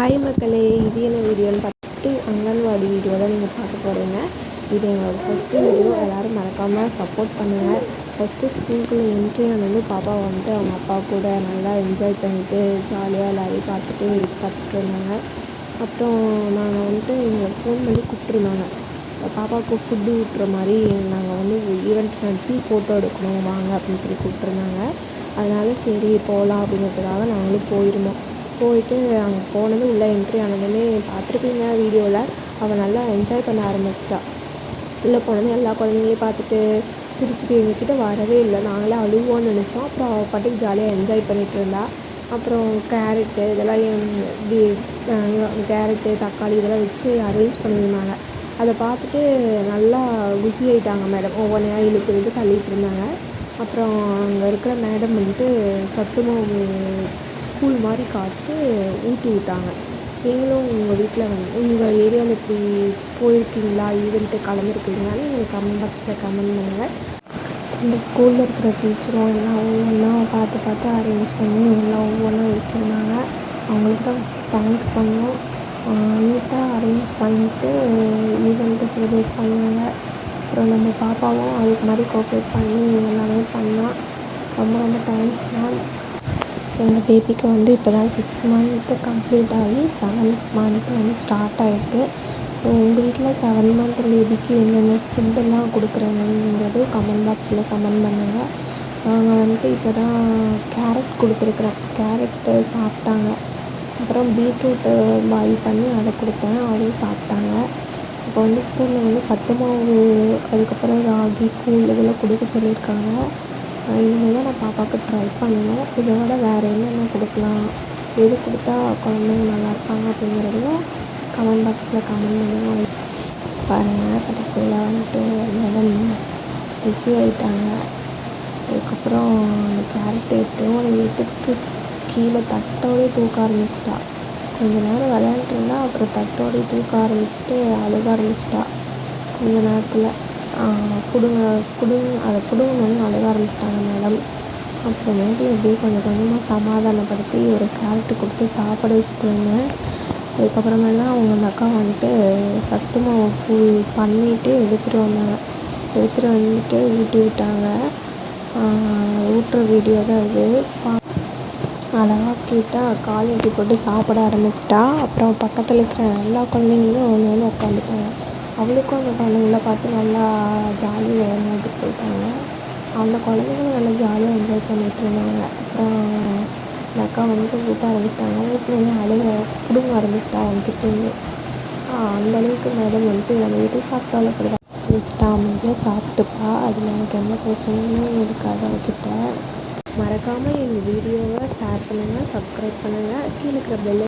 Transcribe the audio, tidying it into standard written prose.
Hi மக்களே, இது என்ன வீடியோன்னு பார்த்துட்டு அங்கன்வாடி வீடியோ தான் நீங்கள் பார்க்க போகிறீங்க. இது எங்களோட ஃபஸ்ட்டு வீடியோ. எல்லோரும் மறக்காமல் சப்போர்ட் பண்ணுங்கள். ஃபஸ்ட்டு ஸ்கூலுக்குள்ளே என்ட்ரி ஆனது பாப்பா வந்துட்டு அவங்க அப்பா கூட நல்லா என்ஜாய் பண்ணிவிட்டு ஜாலியாக எல்லோரையும் பார்த்துட்டு வேடிக்கை பார்த்துட்டு இருந்தாங்க. அப்புறம் நாங்கள் வந்துட்டு எங்களை ஃபோன் பண்ணி கூப்பிட்ருந்தாங்க. பாப்பாவுக்கு ஃபுட்டு ஊட்டுற மாதிரி நாங்கள் வந்து ஈவெண்ட் நடத்தி ஃபோட்டோ எடுக்கணும் வாங்க அப்படின்னு சொல்லி கூப்பிட்ருந்தாங்க. அதனால சரி போகலாம் அப்படிங்கிறதுக்காக நாங்களும் போயிருந்தோம். போயிட்டு அங்கே போனது உள்ளே என்ட்ரி ஆனதுமே பார்த்துருப்பீங்க வீடியோவில். அவள் நல்லா என்ஜாய் பண்ண ஆரம்பிச்சிட்டா. உள்ளே போனதும் எல்லா குழந்தைங்களையும் பார்த்துட்டு சிரிச்சுட்டு எங்ககிட்ட வரவே இல்லை. நாங்களே அழுவோன்னு நினச்சோம். அப்புறம் அவள் பாட்டுக்கு ஜாலியாக என்ஜாய் பண்ணிகிட்டு இருந்தா. அப்புறம் கேரட்டு இதெல்லாம் இப்படி கேரட்டு தக்காளி இதெல்லாம் வச்சு அரேஞ்ச் பண்ணியிருந்தாங்க. அதை பார்த்துட்டு நல்லா குசி ஆகிட்டாங்க மேடம். ஒவ்வொன்றையா இழுத்து தள்ளிகிட்டு இருந்தாங்க. அப்புறம் அங்கே இருக்கிற மேடம் வந்துட்டு சத்து மாவு கூழ் மாதிரி காய்ச்சி ஊற்றி விட்டாங்க. நீங்களும் உங்கள் வீட்டில் உங்கள் ஏரியாவில் இப்படி போயிருக்கீங்களா, ஈவெண்ட்டு கலந்துருக்கீங்களான்னு எனக்கு கமெண்ட் பாக்ஸில் கமெண்ட் பண்ணுங்கள். இந்த ஸ்கூலில் இருக்கிற டீச்சரும் எல்லாம் ஒவ்வொன்றா பார்த்து அரேஞ்ச் பண்ணி எல்லாம் ஒவ்வொன்றா வச்சுருந்தாங்க. அவங்களுக்கு தான் ஃபஸ்ட்டு தேங்க்ஸ் பண்ணோம். நீட்டாக அரேஞ்ச் பண்ணிவிட்டு ஈவெண்ட்டு செலிப்ரேட் பண்ணாங்க. அப்புறம் நம்ம பாப்பாவும் அதுக்கு மாதிரி கோஆப்ரேட் பண்ணி எல்லாமே பண்ணால் ரொம்ப தேங்க்ஸ் மேம். எங்கள் பேபிக்கு வந்து இப்போ தான் 6 மந்த்து கம்ப்ளீட் ஆகி 7th மந்த் வந்து ஸ்டார்ட் ஆகிருக்கு. ஸோ உங்கள் வீட்டில் 7 மந்த் பேபிக்கு என்னென்ன ஃபுட்டெல்லாம் கொடுக்குறாங்கங்கிறது கமெண்ட் பாக்ஸில் கமெண்ட் பண்ணுங்கள். நாங்கள் வந்துட்டு இப்போ தான் கேரட் கொடுத்துருக்குறேன். கேரட்டு சாப்பிட்டாங்க. அப்புறம் பீட்ரூட்டு பாயில் பண்ணி அதை கொடுத்தேன், அதுவும் சாப்பிட்டாங்க. இப்போ வந்து ஸ்கூலில் வந்து சத்து மாவு அதுக்கப்புறம் ராகி கூழ் இதெல்லாம் கொடுக்க சொல்லியிருக்காங்க. இனிமேல் தான் நான் பாப்பாவுக்கு ட்ரை பண்ணணும். இதை விட வேறு என்னென்ன கொடுக்கலாம், எது கொடுத்தா குழந்தைங்க நல்லாயிருப்பாங்க அப்படிங்கிறதையும் கமெண்ட் பாக்ஸில் கமெண்ட் பண்ணுங்கள். பாருங்கள், கடைசியில் வந்துட்டு மேடம் பிஸி ஆகிட்டாங்க. அதுக்கப்புறம் அந்த கேரட் எப்படியும் அதை எடுத்து கீழே தட்டோடே தூக்க ஆரம்பிச்சிட்டா. கொஞ்ச நேரம் விளையாண்டுட்டு இருந்தால் அப்புறம் தட்டோடே தூக்க ஆரம்பிச்சிட்டு அழுக ஆரம்பிச்சிட்டா. கொஞ்ச நேரத்தில் அதை பிடுங்கணுன்னு அழுக ஆரம்பிச்சிட்டாங்க மேடம். அப்புறமேட்டு எப்படியே கொஞ்சம் கொஞ்சமாக சமாதானப்படுத்தி ஒரு கேரட்டு கொடுத்து சாப்பிட வச்சுட்டு வந்தேன். அதுக்கப்புறமேல தான் அவங்க அந்த அக்கா வந்துட்டு சத்து மாவு கூழ் பண்ணிவிட்டு எடுத்துகிட்டு வந்தாங்க. எடுத்துகிட்டு வந்துட்டு ஊட்டி விட்டாங்க. ஊட்டுற வீடியோ தான் இது. அழகாக க்யூட்டாக கால் ஊட்டி போட்டு சாப்பிட ஆரம்பிச்சிட்டா. அப்புறம் பக்கத்தில் இருக்கிற எல்லா குழந்தைங்களும் ஒன்று உட்காந்துட்டாங்க. அவளுக்கும் அந்த குழந்தைங்கள பார்த்து நல்லா ஜாலியாக விளையாண்டுட்டு போயிட்டாங்க. அந்த குழந்தைங்களும் நல்லா ஜாலியாக என்ஜாய் பண்ணிகிட்டு இருந்தாங்க. அப்புறம் அந்த அக்கா வந்துட்டு ஊட்ட ஆரம்பிச்சிட்டாங்க. ஊட்டினோடனே அழுக பிடுங்க ஆரம்பிச்சிட்டா அவங்ககிட்டேருந்து. அந்தளவுக்கு மேடம் வந்துட்டு நம்ம எது சாப்பிட்டாலும் அப்படி தான் விட்டா அமைதியாக சாப்பிட்டுப்பா. அதில் எனக்கு எந்த பிரச்சனையும் இருக்காது அவகிட்ட. மறக்காமல் எங்கள் வீடியோவை ஷேர் பண்ணுங்கள், சப்ஸ்கிரைப் பண்ணுங்கள். கீழே இருக்கிற பெல்